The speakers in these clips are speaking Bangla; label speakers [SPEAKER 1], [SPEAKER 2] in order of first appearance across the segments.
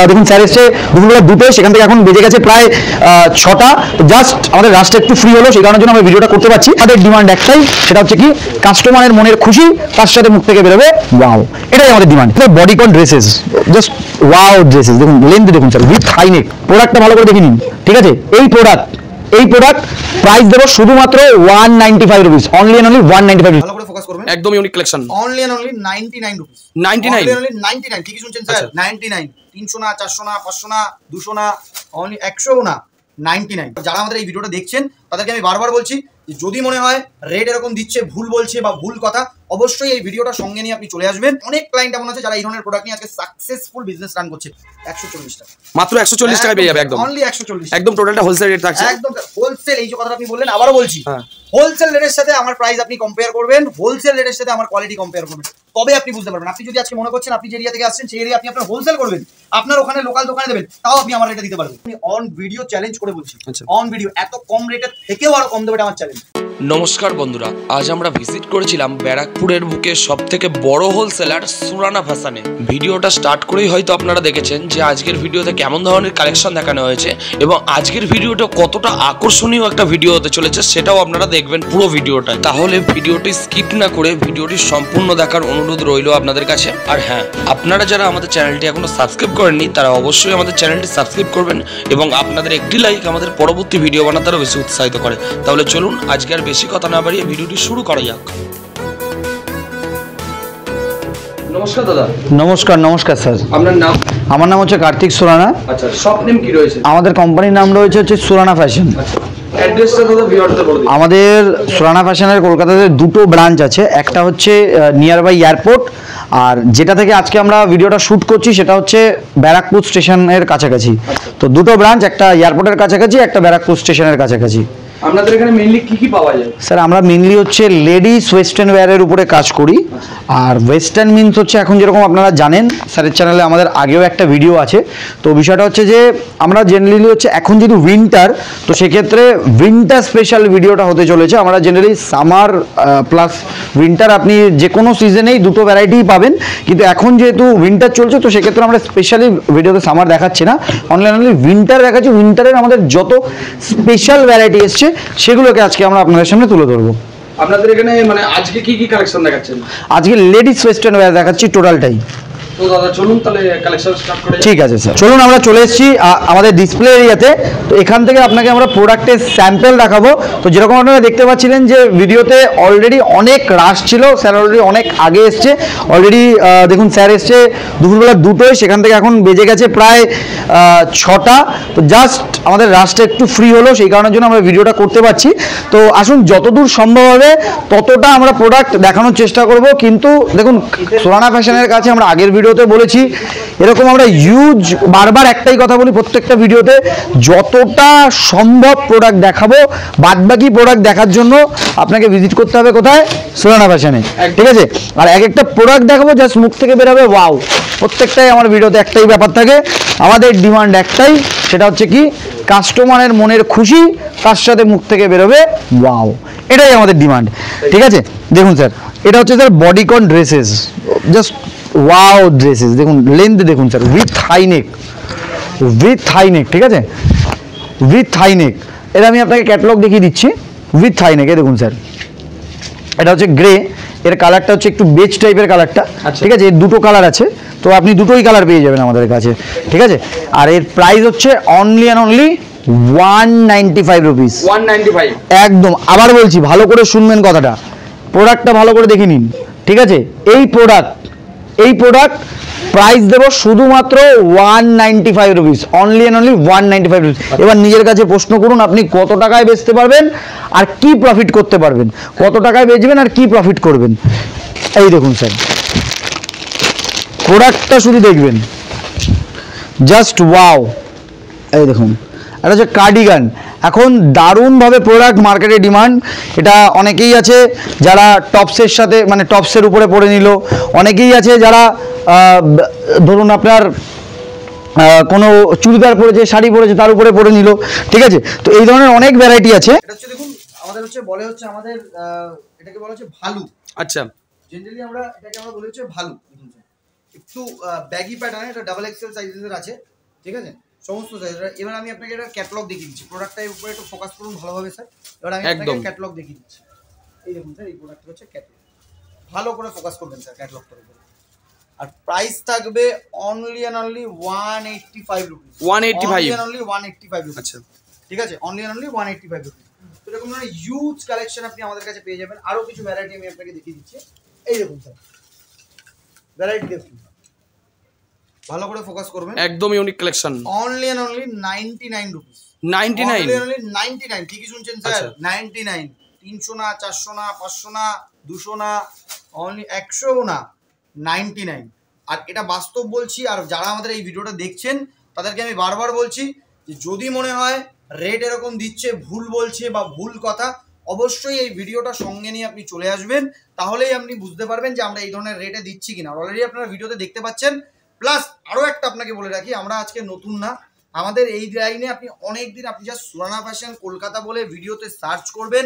[SPEAKER 1] দেখুন স্যার এসছে দুপুরবেলা 2টোয়, সেখান থেকে এখন বেজে গেছে প্রায় 6টা। জাস্ট আমাদের রাস্তা একটু ফ্রি হলো, সেই কারণের জন্য আমরা ভিডিওটা করতে পারছি। আমাদের ডিমান্ড একটাই, সেটা হচ্ছে কি কাস্টমারের মনের খুশি তার সাথে মুখ থেকে বেরোবে ওয়াও, এটাই আমাদের demand. Bodycon dresses, just wow dresses, দেখুন লেন্থ দেখুন স্যার, উইথ হাই নেক। প্রোডাক্টটা ভালো করে দেখে নিন, ঠিক আছে? এই প্রোডাক্ট প্রাইস দেবো শুধুমাত্র 195 rupees, only and only 195 rupees.
[SPEAKER 2] ভালো করে ফোকাস করবেন,
[SPEAKER 3] একদম unique collection,
[SPEAKER 2] only and only 99 rupees. 99 ঠিকই শুনছেন স্যার, 99। 300 না, 400 না, 500 না, 200 না, অনলি 100 না, 99। যারা আমাদের এই ভিডিওটা দেখছেন তাদেরকে আমি বারবার বলছি, যদি মনে হয় রেট এরকম দিচ্ছে, ভুল বলছে বা ভুল কথা, অবশ্যই এই ভিডিওটা সঙ্গে নিয়ে আপনি চলে আসবেন। অনেক ক্লায়েন্ট এমন আছে যারা এই ধরনের প্রোডাক্ট নিয়ে আজকে সাকসেসফুল বিজনেস রান করছে। 140 টাকা,
[SPEAKER 3] মাত্র 140 টাকায় পেয়ে যাবে, একদম
[SPEAKER 2] অনলি 140,
[SPEAKER 3] একদম টোটালটা হোলসেল রেট থাকছে,
[SPEAKER 2] একদম হোলসেল। এই যে কথাটা আপনি বললেন, আবারও বলছি, হোলসেল রেটের সাথে আমার প্রাইস আপনি কম্পেয়ার করবেন, হোলসেল রেটের সাথে আমার কোয়ালিটি কম্পেয়ার করবেন, তবে আপনি বুঝতে পারবেন। আপনি যদি আজকে মনে করছেন আপনি যে এরিয়া থেকে আসছেন সেই এরিয়া আপনি আপনার হোলসেল করবেন, আপনার ওখানে লোকাল দোকানে দেবেন, তাও আপনি আমার রেটে দিতে পারবেন। আমি অন ভিডিও চ্যালেঞ্জ করে বলছি, অন ভিডিও এত কম রেটের থেকেও আরো কম দেবে, এটা আমার চ্যালেঞ্জ।
[SPEAKER 3] নমস্কার বন্ধুরা, আজ আমরা ভিজিট করেছিলাম ব্যারাকপুরের বুকে সব থেকে বড় হোলসেলার সুরানা ফ্যাশনে। ভিডিওটা স্টার্ট করেই হয়তো আপনারা দেখেছেন যে আজকের ভিডিওতে কেমন ধরনের কালেকশন দেখানো হয়েছে এবং আজকের ভিডিওটা কতটা আকর্ষণীয় একটা ভিডিও হতে চলেছে সেটাও আপনারা দেখবেন পুরো ভিডিওটা। তাহলে ভিডিওটি স্কিপ না করে ভিডিওটি সম্পূর্ণ দেখার অনুরোধ রইল আপনাদের কাছে। আর হ্যাঁ, আপনারা যারা আমাদের চ্যানেলটি এখনো সাবস্ক্রাইব করেননি তারা অবশ্যই আমাদের চ্যানেলটি সাবস্ক্রাইব করবেন এবং আপনাদের একটি লাইক আমাদের পরবর্তী ভিডিও বানাতে আরও বেশি উৎসাহিত করে। তাহলে চলুন আজকে আর বেশি কথা না বাড়িয়ে ভিডিওটি শুরু করা যাক। নমস্কার দাদা।
[SPEAKER 1] নমস্কার স্যার।
[SPEAKER 3] আপনার নাম?
[SPEAKER 1] আমার নাম হচ্ছে কার্তিক সুরানা।
[SPEAKER 3] আচ্ছা, শপ নেম কি রয়েছে?
[SPEAKER 1] আমাদের কোম্পানির নাম রয়েছে সুরানা ফ্যাশন।
[SPEAKER 3] অ্যাড্রেসটা দাদা ভিউয়ারদের বলে দিন।
[SPEAKER 1] আমাদের সুরানা ফ্যাশনের কলকাতাতে 2টো ব্রাঞ্চ আছে, একটা হচ্ছে নিয়ার বাই এয়ারপোর্ট, আর যেটা থেকে আজকে আমরা ভিডিওটা শ্যুট করছি সেটা হচ্ছে ব্যারাকপুর স্টেশনের কাছাকাছি। তো 2টো ব্রাঞ্চ, একটা এয়ারপোর্টের কাছাকাছি, একটা ব্যারাকপুর স্টেশনের কাছাকাছি।
[SPEAKER 3] আপনাদের এখানে মেইনলি কি কি পাওয়া যায়?
[SPEAKER 1] স্যার আমরা মেইনলি হচ্ছে লেডিস ওয়েস্টার্ন ওয়্যারের উপরে কাজ করি। আর ওয়েস্টার্ন মিনস হচ্ছে এখন যেরকম আপনারা জানেন, স্যারের চ্যানেলে আমাদের আগেও একটা ভিডিও আছে। তো বিষয়টা হচ্ছে যে আমরা জেনারেলি হচ্ছে এখন যেহেতু উইন্টার, তো সেক্ষেত্রে উইন্টার স্পেশাল ভিডিওটা হতে চলেছে। আমরা জেনারেলি সামার প্লাস উইন্টার আপনি যে কোনো সিজনেই 2টো ভ্যারাইটিই পাবেন, কিন্তু এখন যেহেতু উইন্টার চলছে তো সেক্ষেত্রে আমরা স্পেশালি ভিডিওতে সামার দেখাচ্ছি না, অনলি উইন্টার দেখাচ্ছি। উইন্টারের আমাদের যত স্পেশাল ভ্যারাইটি এসছে সেগুলোকে আজকে আমরা আপনাদের সামনে তুলে ধরবো।
[SPEAKER 3] আপনাদের এখানে মানে আজকে কি কি কালেকশন দেখাচ্ছেন?
[SPEAKER 1] আজকে লেডিস ওয়েস্টার্ন ওয়্যার দেখাচ্ছি টোটালটাই।
[SPEAKER 3] তো দাদা চলুন তাহলে কালেকশন স্টার্ট করি।
[SPEAKER 1] ঠিক আছে স্যার, চলুন আমরা চলে এসেছি আমাদের ডিসপ্লে এরিয়াতে। তো এখান থেকে আপনাকে আমরা প্রোডাক্টের স্যাম্পল দেখাবো। তো যেরকম আপনারা দেখতে পাচ্ছিলেন যে ভিডিওতে অলরেডি অনেক রাশ ছিল, স্যার অলরেডি অনেক আগে এসছে। অলরেডি দেখুন স্যার এসছে দুপুরবেলা 2টোয়, সেখান থেকে এখন বেজে গেছে প্রায় 6টা। তো জাস্ট আমাদের রাশটা একটু ফ্রি হলো, সেই কারণের জন্য আমরা ভিডিওটা করতে পারছি। তো আসুন যতদূর সম্ভব হবে ততটা আমরা প্রোডাক্ট দেখানোর চেষ্টা করব। কিন্তু দেখুন সুরানা ফ্যাশনের কাছে আমরা আগের ভিডিওতে বলেছি, এরকম আমরা ইউজ বারবার একটাই কথা বলি প্রত্যেকটা ভিডিওতে, যতটা সম্ভব প্রোডাক্ট দেখাবো। বাদবাকি প্রোডাক্ট দেখার জন্য আপনাকে ভিজিট করতে হবে কোথায়? সুরানা ফ্যাশনে, ঠিক আছে? আর এক একটা প্রোডাক্ট দেখাবো, জাস্ট মুখ থেকে বেরোবে ওয়াও। প্রত্যেকটাই আমার ভিডিওতে একটাই ব্যাপার থাকে, আমাদের ডিমান্ড একটাই, সেটা হচ্ছে কি কাস্টমারের মনের খুশি তার সাথে মুখ থেকে বেরোবে ওয়াও, এটাই আমাদের ডিমান্ড, ঠিক আছে? দেখুন স্যার, এটা হচ্ছে sir bodycon dresses, just wow dresses, দেখুন লেন্থ দেখুন স্যার, উইথ হাই নেক, ঠিক আছে? With high neck. এটা আমি আপনাকে ক্যাটালগ দেখিয়ে দিচ্ছি। উইথ হাই নেক, দেখুন স্যার, এটা হচ্ছে গ্রে, এর কালারটা হচ্ছে একটু বেজ টাইপের কালারটা, ঠিক আছে? এর 2টো কালার আছে, তো আপনি 2টোই কালার পেয়ে যাবেন আমাদের কাছে, ঠিক আছে? আর এর প্রাইস হচ্ছে অনলি অ্যান্ড অনলি 195 রুপিস।
[SPEAKER 3] 195
[SPEAKER 1] একদম। আবার বলছি, ভালো করে শুনবেন কথাটা, প্রোডাক্টটা ভালো করে দেখে নিন, ঠিক আছে? এই প্রোডাক্ট প্রাইস দেবো শুধুমাত্র 195 rupees, only and only 195 rupees. এবার নিজের কাছে প্রশ্ন করুন, আপনি কত টাকায় বেচতে পারবেন আর কি প্রফিট করতে পারবেন, কত টাকায় বেচবেন আর কি প্রফিট করবেন। এই দেখুন স্যার, প্রোডাক্টটা শুধু দেখবেন, জাস্ট ওয়াও। এই দেখুন, এটা হচ্ছে কার্ডিগান, এখন দারুণভাবে প্রোডাক্ট মার্কেটে ডিমান্ড। এটা অনেকেই আছে যারা টপসের সাথে মানে টপসের উপরে পরে নিল, অনেকেই আছে যারা ধরুন আপনার কোনো চুড়িদার পরেছে, শাড়ি পরেছে, তার উপরে পরে নিল, ঠিক আছে? তো এই ধরনের অনেক ভ্যারাইটি আছে।
[SPEAKER 2] এটা হচ্ছে দেখুন আমাদের হচ্ছে বলে হচ্ছে আমাদের এটাকে বলা হচ্ছে ভালু।
[SPEAKER 3] আচ্ছা,
[SPEAKER 2] জেনারেলি আমরা এটাকে বলি হচ্ছে ভালু। একটু ব্যাগি প্যাটার্ন, এটা ডাবল এক্সেল সাইজের আছে, ঠিক আছে, সমস্ত সাইজের। এবার আমি আপনাকে এটা ক্যাটালগ দেখিয়ে দিচ্ছি, প্রোডাক্টটার উপরে একটু ফোকাস করুন ভালোভাবে স্যার। এবার আমি আপনাকে ক্যাটালগ দেখিয়ে দিচ্ছি, এই দেখুন স্যার, এই প্রোডাক্টটা হচ্ছে ক্যাটালগ, ভালো করে ফোকাস করবেন স্যার ক্যাটালগটার উপরে। আর প্রাইস থাকবে only and only 185 rupees, 185 rupees,
[SPEAKER 3] আচ্ছা
[SPEAKER 2] ঠিক আছে, অনলি অ্যান্ড অনলি 185 রুপিস। তো এরকম ধরনের হিউজ কালেকশন আপনি আমাদের কাছে পেয়ে যাবেন। আরো কিছু ভ্যারাইটি আমি আপনাকে দেখিয়ে দিচ্ছি, এই দেখুন স্যার, ভ্যারাইটি দেখুন, ভালো করে ফোকাস করবেন,
[SPEAKER 3] একদম unique collection,
[SPEAKER 2] only and only 99 rupees,
[SPEAKER 3] 99
[SPEAKER 2] only 99, ঠিকই শুনছেন স্যার, 99, 300 না, 400 না, 500 না, 200 না, অনলি 100 না, 99। আর এটা বাস্তব বলছি, আর যারা আমাদের এই ভিডিওটা দেখছেন তাদেরকে আমি বারবার বলছি যে যদি মনে হয় রেট এরকম দিচ্ছে, ভুল বলছে বা ভুল কথা, অবশ্যই এই ভিডিওটা সঙ্গে নিয়ে আপনি চলে আসবেন, তাহলেই আপনি বুঝতে পারবেন যে আমরা এই ধরনের রেটে দিচ্ছি কিনা। অলরেডি আপনারা ভিডিওতে দেখতে পাচ্ছেন। প্লাস আরও একটা আপনাকে বলে রাখি, আমরা আজকে নতুন না, আমাদের এই লাইনে আপনি অনেক দিন, আপনি যা সুরানা ফ্যাশন কলকাতা বলে ভিডিওতে সার্চ করবেন,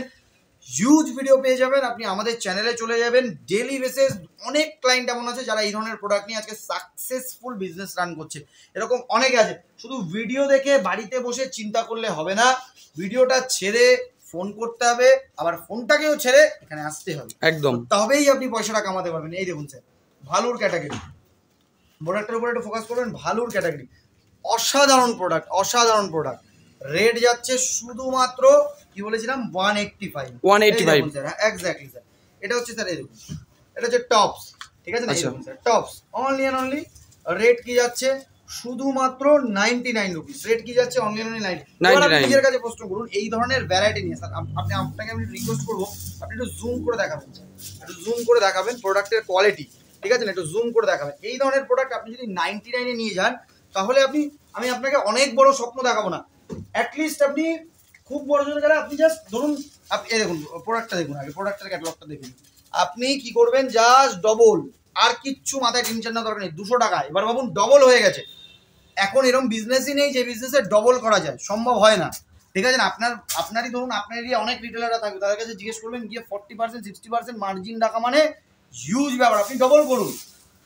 [SPEAKER 2] হিউজ ভিডিও পেয়ে যাবেন। আপনি আমাদের চ্যানেলে চলে যাবেন, ডেলি বেসিস অনেক ক্লায়েন্ট এমন আছে যারা এই ধরনের প্রোডাক্ট নিয়ে আজকে সাকসেসফুল বিজনেস রান করছে, এরকম অনেকে আছে। শুধু ভিডিও দেখে বাড়িতে বসে চিন্তা করলে হবে না, ভিডিওটা ছেড়ে ফোন করতে হবে, আবার ফোনটাকেও ছেড়ে এখানে আসতে হবে,
[SPEAKER 3] একদম,
[SPEAKER 2] তবেই আপনি পয়সাটা কামাতে পারবেন। এই দেখুন স্যার, ভালুর ক্যাটাগরি, প্রোডাক্টের উপরে একটু ফোকাস করবেন, ভালুর ক্যাটাগরি, অসাধারণ প্রোডাক্ট, অসাধারণ প্রোডাক্ট। রেট যাচ্ছে শুধুমাত্র কি বলেছিলাম 185 স্যার, এক্স্যাক্টলি স্যার। এটা হচ্ছে স্যার, এই দেখুন, এটা হচ্ছে টপস, ঠিক আছে না, এই দেখুন sir, tops, only and only rate কি যাচ্ছে শুধুমাত্র 99 রুপিস, রেট কি যাচ্ছে অনলি অনলি 99। আপনি নিজের কাছে প্রশ্ন করুন, এই ধরনের ভ্যারাইটি নিয়ে স্যার আপনাকে আমি রিকোয়েস্ট করবো, আপনি একটু জুম করে দেখাবেন, একটু জুম করে দেখাবেন প্রোডাক্টের কোয়ালিটি, ঠিক আছে না, একটু জুম করে দেখাবেন। এই ধরনের প্রোডাক্ট আপনি যদি 99-এ নিয়ে যান, তাহলে আমি আপনাকে অনেক বড় স্বপ্ন দেখাবো না, অ্যাটলিস্ট আপনি খুব বড় জন্য গেলে আপনি জাস্ট ধরুন, আপনি এই দেখুন প্রোডাক্টটা দেখুন, আগে প্রোডাক্টের ক্যাটালগটা দেখুন, আপনি কি করবেন, জাস্ট ডবল, আর কিচ্ছু মাথায় টেনশন না দরকার নেই, 200 টাকা। এবার ভাবুন ডবল হয়ে গেছে, এখন এরকম বিজনেসই নেই যে বিজনেসে ডবল করা যায়, সম্ভব হয় না, ঠিক আছে না। আপনারই ধরুন, আপনার এরিয়া অনেক রিটেলাররা থাকবে, তাদের কাছে জিজ্ঞেস করবেন, গিয়ে 40% 60% মার্জিন রাখা মানে হিউজ ব্যাপার, আপনি ডবল করুন।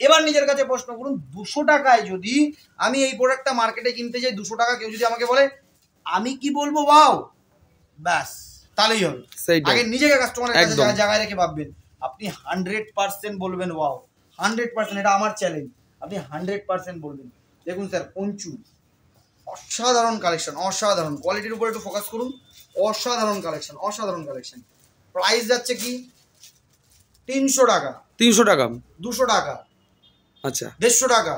[SPEAKER 2] এবার নিজের কাছে প্রশ্ন করুন, 200 টাকায় যদি আমি এই প্রোডাক্টটা মার্কেটে কিনতে যাই, 200 টাকা কেউ যদি আমাকে বলে, আমি কি বলবো ওয়াও, ব্যাস তাহলেই হবে। আগে নিজেকে কাস্টমারের কাছে জায়গায় রেখে ভাববেন, আপনি 100% বলবেন ওয়াও, 100%, এটা আমার চ্যালেঞ্জ, আপনি 100% বলবেন। দেখুন স্যার, পঞ্চু, অসাধারণ কালেকশন, অসাধারণ কোয়ালিটির উপরে একটু ফোকাস করুন, অসাধারণ কালেকশন, অসাধারণ কালেকশন। প্রাইস যাচ্ছে কি 300 টাকা,
[SPEAKER 3] 300 টাকা,
[SPEAKER 2] 200 টাকা,
[SPEAKER 3] আচ্ছা
[SPEAKER 2] 150 টাকা,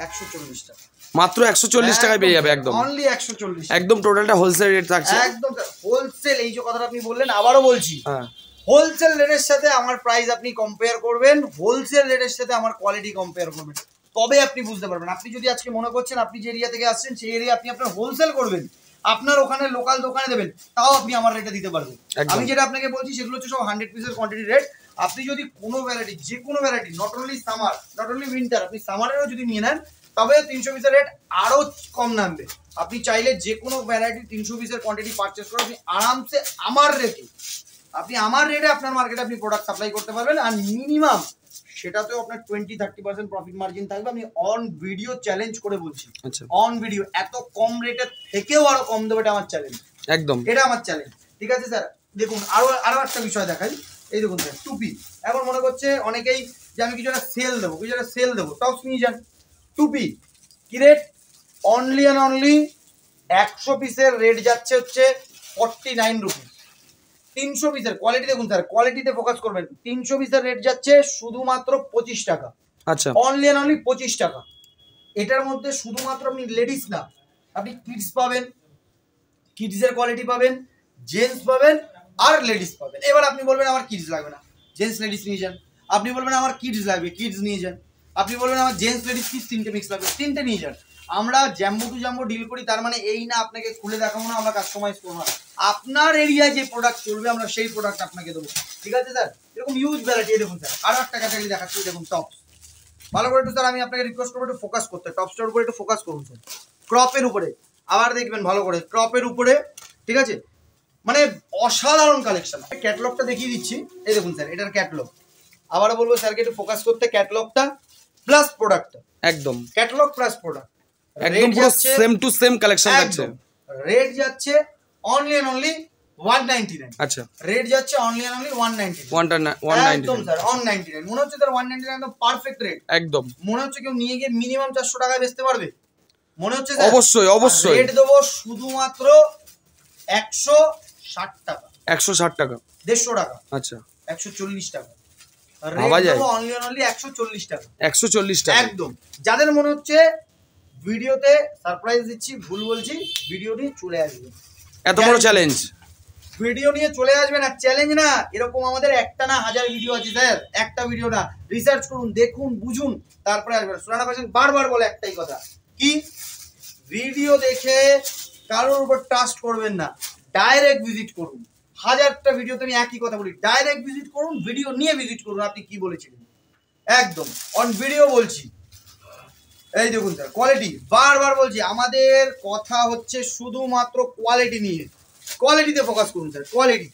[SPEAKER 2] 140 টাকা,
[SPEAKER 3] মাত্র 140 টাকায় পেয়ে যাবে, একদম
[SPEAKER 2] অনলি 140,
[SPEAKER 3] একদম টোটালটা হোলসেল রেট থাকছে,
[SPEAKER 2] একদম হোলসেল। এই যে কথাটা আপনি বললেন, আবারও বলছি,
[SPEAKER 3] হ্যাঁ,
[SPEAKER 2] হোলসেল রেটের সাথে আমার প্রাইস আপনি কম্পেয়ার করবেন, হোলসেল রেটের সাথে আমার কোয়ালিটি কম্পেয়ার করবেন, তবে আপনি বুঝতে পারবেন। আপনি যদি আজকে মনে করছেন আপনি যে এরিয়া থেকে আসছেন সেই এরিয়া আপনি আপনার হোলসেল করবেন, আপনার ওখানে লোকাল দোকানে দেবেন, তাও আপনি আমার রেটে দিতে পারবেন। আমি যেটা আপনাকে বলছি সেগুলো হচ্ছে সব 100 পিসের কোয়ান্টিটি রেট। আপনি যদি কোনো ভ্যারাইটি, যে কোনো variety, not only summer, not only winter, আপনি সামারেরও যদি নিয়ে নেন, তবে 300 পিসের রেট আরও কম নামবে। আপনি চাইলে যে কোনো ভ্যারাইটি 300 পিসের কোয়ান্টিটি পারচেস করে আপনি আরামসে আমার রেটে, আপনার মার্কেটে আপনি প্রোডাক্ট সাপ্লাই করতে পারবেন। আর মিনিমাম সেটাতেও আপনার 20-30% প্রফিট মার্জিন থাকবে। আমি অন ভিডিও চ্যালেঞ্জ করে বলছি, অন ভিডিও এত কম রেটের থেকেও আরো কম দেবো, এটা আমার চ্যালেঞ্জ,
[SPEAKER 3] একদম
[SPEAKER 2] এটা আমার চ্যালেঞ্জ, ঠিক আছে স্যার। দেখুন আরো একটা বিষয় দেখাই, এই দেখুন স্যার, টুপি। এখন মনে করছে অনেকেই যে আমি কিছু একটা সেল দেবো, টপস নিয়ে যান। টুপি কি রেট, অনলি অ্যান্ড অনলি 100 পিসের রেট যাচ্ছে হচ্ছে 49 রুপিস। 300 পিসের কোয়ালিটি দেখুন স্যার, কোয়ালিটিতে ফোকাস করবেন, 300 পিসের রেট যাচ্ছে শুধুমাত্র 25 টাকা,
[SPEAKER 3] আচ্ছা
[SPEAKER 2] অনলি অ্যান্ড অনলি 25 টাকা। এটার মধ্যে শুধুমাত্র আপনি লেডিস না, আপনি কিডস পাবেন, কিডসের কোয়ালিটি পাবেন, জেন্টস পাবেন আর লেডিস পাবেন। এবার আপনি বলবেন আমার কিডস লাগবে না, জেন্টস লেডিস নিয়ে যান। আপনি বলবেন আমার কিডস লাগবে, কিডস নিয়ে যান। আপনি বলবেন আমার জেন্টস লেডিস কিডস তিনটে মিক্স লাগবে, তিনটে নিয়ে যান। আমরা জ্যাম্বো টু জ্যাম্বো ডিল করি, তার মানে এই না আপনাকে খুলে দেখাবো না, আমরা কাস্টমাইজ করবো না, আপনার এরিয়ায় যে প্রোডাক্ট চলবে আমরা সেই প্রোডাক্ট আপনাকে দেবো, ঠিক আছে স্যার। এরকম ইউজ ভ্যারাইটি দেখুন স্যার, আরো একটা ক্যাটাগরি দেখাচ্ছি, দেখুন টপস। ভালো করে একটু স্যার আমি আপনাকে রিকোয়েস্ট করবো একটু ফোকাস করতে, টপসটার উপরে একটু ফোকাস করুন স্যার। ক্রপের উপরে আবার দেখবেন ভালো করে, ক্রপের উপরে, ঠিক আছে, মানে অসাধারণ কালেকশন। ক্যাটালগটা দেখিয়ে দিচ্ছি, এই দেখুন স্যার, এটার ক্যাটালগ। আবারও বলবো স্যারকে একটু ফোকাস করতে, ক্যাটালগটা প্লাস প্রোডাক্ট,
[SPEAKER 3] একদম
[SPEAKER 2] ক্যাটালগ প্লাস প্রোডাক্ট,
[SPEAKER 3] একদম পুরো সেম টু সেম কালেকশন থাকছে।
[SPEAKER 2] রেট যাচ্ছে অনলি এন্ড অনলি 199।
[SPEAKER 3] আচ্ছা,
[SPEAKER 2] রেট যাচ্ছে অনলি এন্ড অনলি 199।
[SPEAKER 3] 199
[SPEAKER 2] একদম স্যার 199। মনে হচ্ছে স্যার 199 একদম পারফেক্ট রেট।
[SPEAKER 3] একদম
[SPEAKER 2] মনে হচ্ছে কেউ নিয়ে গিয়ে মিনিমাম 400 টাকায় বেচতে পারবে মনে হচ্ছে স্যার।
[SPEAKER 3] অবশ্যই অবশ্যই।
[SPEAKER 2] রেট দেবো শুধুমাত্র 160 টাকা।
[SPEAKER 3] 160 টাকা,
[SPEAKER 2] 150 টাকা,
[SPEAKER 3] আচ্ছা
[SPEAKER 2] 140 টাকা।
[SPEAKER 3] ভাবা
[SPEAKER 2] রেট
[SPEAKER 3] যায়।
[SPEAKER 2] দেবো অনলি এন্ড অনলি 140 টাকা।
[SPEAKER 3] 140 টাকা
[SPEAKER 2] একদম। যাদের মনে হচ্ছে ভিডিওতে সারপ্রাইজ দিচ্ছি, ভুল বলছি, ভিডিও নিয়ে চলে আসবে।
[SPEAKER 3] এত বড় চ্যালেঞ্জ,
[SPEAKER 2] ভিডিও নিয়ে চলে আসবেন। আর চ্যালেঞ্জ না, এরকম আমাদের একটা না হাজার ভিডিও আছে স্যার, একটা ভিডিও না। রিসার্চ করুন, দেখুন, বুঝুন, তারপরে আসবেন। সুরানা ফ্যাশন বারবার বলে একটাই কথা, কি ভিডিও দেখে কারোর উপর ট্রাস্ট করবেন না, ডাইরেক্ট ভিজিট করুন। হাজারটা ভিডিওতে আমি একই কথা বলি, ডাইরেক্ট ভিজিট করুন, ভিডিও নিয়ে ভিজিট করুন। আপনি কি বলেছিলেন, একদম অন ভিডিও বলছি। এই দেখুন স্যার কোয়ালিটি, বারবার বলছি, আমাদের কথা হচ্ছে শুধুমাত্র কোয়ালিটি নিয়ে। কোয়ালিটিতে ফোকাস করুন স্যার, কোয়ালিটি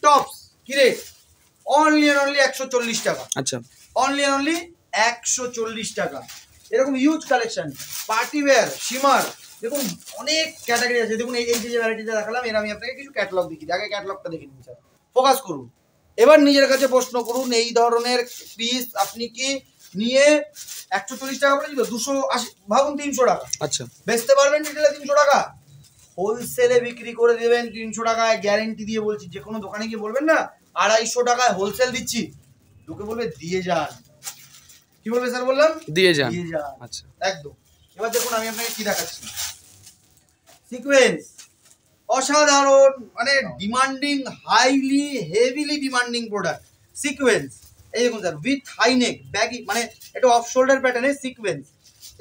[SPEAKER 2] টপস। কি রে, অনলি এন্ড অনলি 140 টাকা।
[SPEAKER 3] আচ্ছা
[SPEAKER 2] অনলি এন্ড অনলি 140 টাকা। এরকম huge collection, party wear, shimmer, দেখুন অনেক ক্যাটাগরি আছে। দেখুন এই যে ভ্যারাইটিটা দেখালাম, এর আমি আপনাকে কিছু ক্যাটালগ দেখিয়ে দিই। আগে ক্যাটালগটা দেখে নিন স্যার, ফোকাস করুন। এবার নিজের কাছে প্রশ্ন করুন, এই ধরনের পিস আপনি কি নিয়ে 140 টাকা বলেছি তো, 280, ভাবুন 300 টাকা
[SPEAKER 3] আচ্ছা
[SPEAKER 2] বেচতে পারবেন রিটেলে 300 টাকা। হোলসেলে বিক্রি করে দেবেন 300 টাকায়, গ্যারেন্টি দিয়ে বলছি। যে কোনো দোকানে গিয়ে বলবেন না 250 টাকায় হোলসেল দিচ্ছি, লোকে বলবে দিয়ে যান। কি বলবে স্যার, বললাম
[SPEAKER 3] দিয়ে যান।
[SPEAKER 2] আচ্ছা একদম। এবার দেখুন আমি আপনাকে কি দেখাচ্ছি, সিকোয়েন্স, অসাধারণ, মানে demanding, highly heavily demanding product sequence. এই দেখুন sir, with high neck, baggy, মানে এটা অফ শোল্ডার প্যাটার্নের সিকোয়েন্স।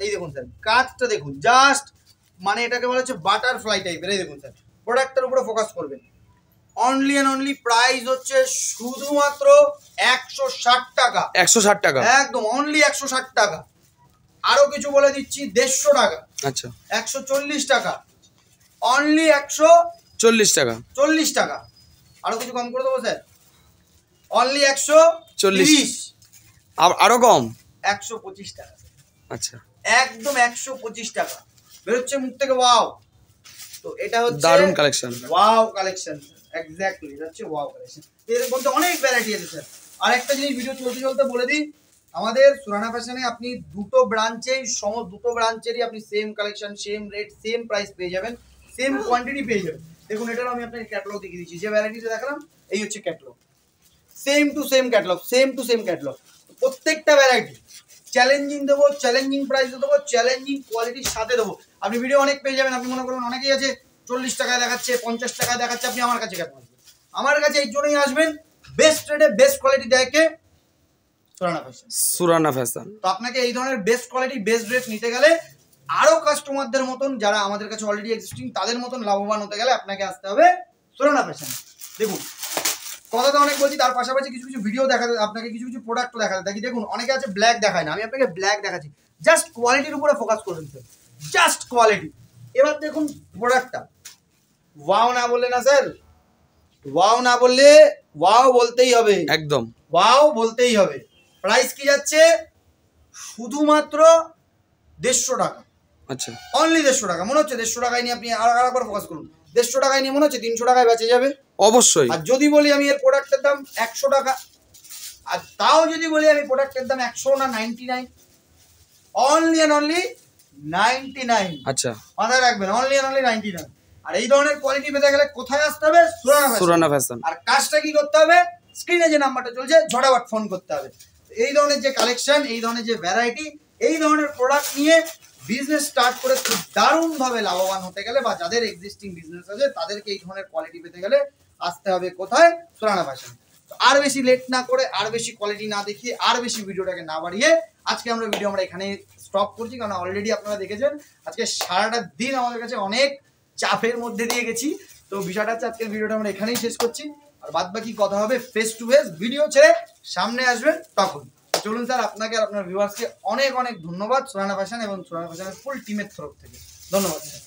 [SPEAKER 2] এই দেখুন স্যার কাজটা দেখুন, জাস্ট মানে এটাকে বলা হচ্ছে বাটারফ্লাই টাইপের। এই দেখুন স্যার, প্রোডাক্টের উপরে ফোকাস করবেন। অনলি এন্ড অনলি প্রাইস হচ্ছে শুধুমাত্র 160 টাকা।
[SPEAKER 3] 160 টাকা,
[SPEAKER 2] একদম অনলি 160 টাকা। আরো কিছু বলে দিচ্ছি, 150 টাকা,
[SPEAKER 3] আচ্ছা
[SPEAKER 2] 140 টাকা, অনলি 140
[SPEAKER 3] টাকা,
[SPEAKER 2] টাকা। আরো কিছু কম করে দেবো স্যার, অনলি 140,
[SPEAKER 3] আরো কম
[SPEAKER 2] 125 টাকা।
[SPEAKER 3] আচ্ছা
[SPEAKER 2] একদম 125 টাকা। বেরোচ্ছে মুখ থেকে ওয়াও। তো এটা হচ্ছে
[SPEAKER 3] দারুণ কালেকশন,
[SPEAKER 2] ওয়াও কালেকশন, এক্স্যাক্টলি এটা হচ্ছে ওয়াও কালেকশন। এর মধ্যে অনেক ভ্যারাইটি আছে স্যার। আর একটা জিনিস ভিডিও চলতে চলতে বলে দিই, আমাদের সুরানা ফ্যাশনে আপনি দুটো ব্রাঞ্চেরই আপনি same collection, same rate, same price পেয়ে যাবেন, সেম কোয়ান্টিটি পেয়ে যাবেন। দেখুন এটারও আমি আপনাকে ক্যাটালগ দেখিয়ে দিচ্ছি। যে ভ্যারাইটিটা দেখালাম এই হচ্ছে catalogue, same to same catalogue, same to same catalogue. প্রত্যেকটা ভ্যারাইটি চ্যালেঞ্জিং দেবো, চ্যালেঞ্জিং প্রাইসে দেবো, চ্যালেঞ্জিং কোয়ালিটির সাথে দেবো। আপনি ভিডিও অনেক পেয়ে যাবেন। আপনি মনে করুন অনেকেই আছে 40 টাকায় দেখাচ্ছে, 50 টাকায় দেখাচ্ছে, আপনি আমার কাছে কেন আসবেন? আমার কাছে এই জন্যই আসবেন, বেস্ট রেটে বেস্ট কোয়ালিটি দেখে
[SPEAKER 3] সুরানা ফ্যাশন।
[SPEAKER 2] তো আপনাকে এই ধরনের বেস্ট কোয়ালিটি বেস্ট রেট নিতে গেলে, আরো কাস্টমারদের মতন যারা আমাদের কাছে অলরেডি এক্সিস্টিং, তাদের মতন লাভবান হতে গেলে আপনাকে আসতে হবে সুরানা ফ্যাশন। দেখুন কথা তো অনেক বলছি, তার পাশাপাশি কিছু কিছু ভিডিও দেখাতে, আপনাকে কিছু কিছু প্রোডাক্টও দেখাতে থাকি। দেখুন অনেকে আছে ব্ল্যাক দেখায় না, আমি আপনাকে ব্ল্যাক দেখাচ্ছি। জাস্ট কোয়ালিটির উপরে ফোকাস করবেন স্যার, জাস্ট কোয়ালিটি। এবার দেখুন প্রোডাক্টটা, ওয়াও না বললে না স্যার, ওয়াও না বললে ওয়াও বলতেই হবে, একদম ওয়াও বলতেই হবে। প্রাইস কি যাচ্ছে শুধুমাত্র 150 টাকা।
[SPEAKER 3] আচ্ছা
[SPEAKER 2] অনলি 150 টাকা। মনে হচ্ছে 150 টাকায় নিয়ে আপনি আরেকবার ফোকাস করুন, 150 টাকায় নিয়ে মনে হচ্ছে 300 টাকায় বেঁচে যাবে
[SPEAKER 3] অবশ্যই।
[SPEAKER 2] আর যদি বলি আমি এর প্রোডাক্টের দাম 100 টাকা, আর তাও যদি বলি আমি প্রোডাক্টের দাম 100 না 99, অনলি এন্ড অনলি 99।
[SPEAKER 3] আচ্ছা
[SPEAKER 2] মাথায় রাখবেন, অনলি এন্ড অনলি 99। আর এই ধরনের কোয়ালিটি পেতে গেলে কোথায় আসতে হবে?
[SPEAKER 3] সুরানা ফ্যাশন।
[SPEAKER 2] আর কাজটা কি করতে হবে? স্ক্রিনে যে নাম্বারটা চলছে ঝটাফট ফোন করতে হবে। এই ধরনের যে কালেকশন, এই ধরনের যে ভ্যারাইটি, এই ধরনের প্রোডাক্ট নিয়ে বিজনেস স্টার্ট করে খুব দারুণভাবে লাভবান হতে গেলে, বা যাদের এক্সিস্টিং বিজনেস আছে তাদেরকে এই ধরনের কোয়ালিটি পেতে গেলে আসতে হবে কোথায়? সুরানা ফ্যাশন। আর বেশি লেট না করে, আর বেশি কোয়ালিটি না দেখিয়ে, আর বেশি ভিডিওটাকে না বাড়িয়ে আজকে আমরা এখানে স্টপ করছি। কারণ অলরেডি আপনারা দেখেছেন আজকে সারাটা দিন আমাদের কাছে অনেক চাপের মধ্যে দিয়ে গেছি। তো বিষয়টা হচ্ছে আজকের ভিডিওটা আমরা এখানেই শেষ করছি। আর বাদ বাকি কথা হবে ফেস টু ফেস, ভিডিও ছেড়ে সামনে আসবেন তখন। চলুন স্যার, আপনাকে আর আপনার ভিউয়ার্সকে অনেক অনেক ধন্যবাদ সুরানা ফ্যাশন এবং সুরানা ফ্যাশনের ফুল টিমের তরফ থেকে। ধন্যবাদ স্যার।